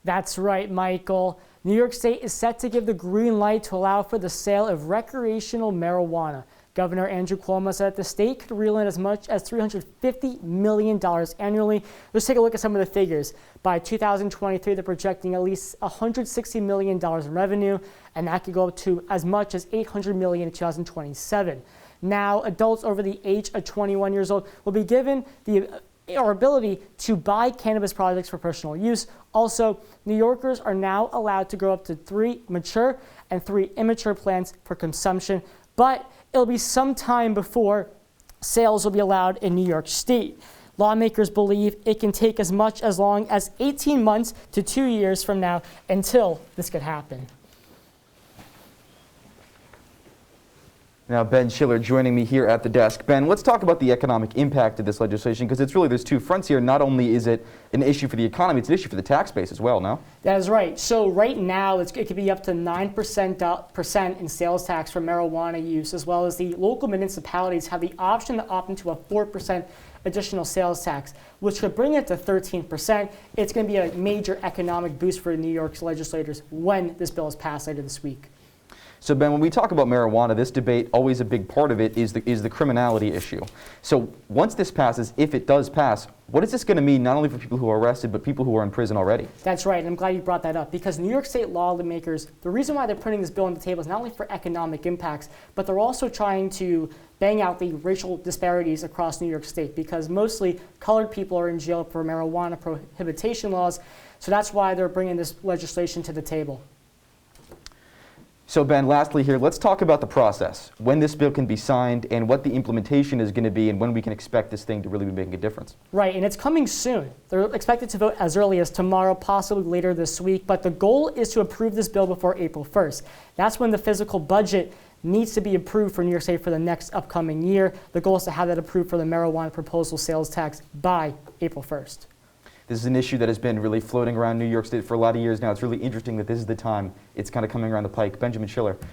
That's right, Michael. New York State is set to give the green light to allow for the sale of recreational marijuana. Governor Andrew Cuomo said that the state could reel in as much as $350 million annually. Let's take a look at some of the figures. By 2023, they're projecting at least $160 million in revenue, and that could go up to as much as $800 million in 2027. Now, adults over the age of 21 years old will be given the ability to buy cannabis products for personal use. Also, New Yorkers are now allowed to grow up to 3 mature and 3 immature plants for consumption, but it'll be some time before sales will be allowed in New York State. Lawmakers believe it can take as long as 18 months to 2 years from now until this could happen. Now, Ben Schiller joining me here at the desk. Ben, let's talk about the economic impact of this legislation, because there's 2 fronts here. Not only is it an issue for the economy, it's an issue for the tax base as well, no? That is right. So right now, it could be up to 9% in sales tax for marijuana use, as well as the local municipalities have the option to opt into a 4% additional sales tax, which could bring it to 13%. It's going to be a major economic boost for New York's legislators when this bill is passed later this week. So, Ben, when we talk about marijuana, this debate, always a big part of it is the criminality issue. So once this passes, if it does pass, what is this going to mean not only for people who are arrested, but people who are in prison already? That's right, and I'm glad you brought that up, because New York State lawmakers, the reason why they're putting this bill on the table is not only for economic impacts, but they're also trying to bang out the racial disparities across New York State, because mostly colored people are in jail for marijuana prohibition laws. So that's why they're bringing this legislation to the table. So, Ben, lastly here, let's talk about the process, when this bill can be signed and what the implementation is going to be and when we can expect this thing to really be making a difference. Right, and it's coming soon. They're expected to vote as early as tomorrow, possibly later this week, but the goal is to approve this bill before April 1st. That's when the physical budget needs to be approved for New York State for the next upcoming year. The goal is to have that approved for the marijuana proposal sales tax by April 1st. This is an issue that has been really floating around New York State for a lot of years now. It's really interesting that this is the time it's kind of coming around the pike. Benjamin Schiller.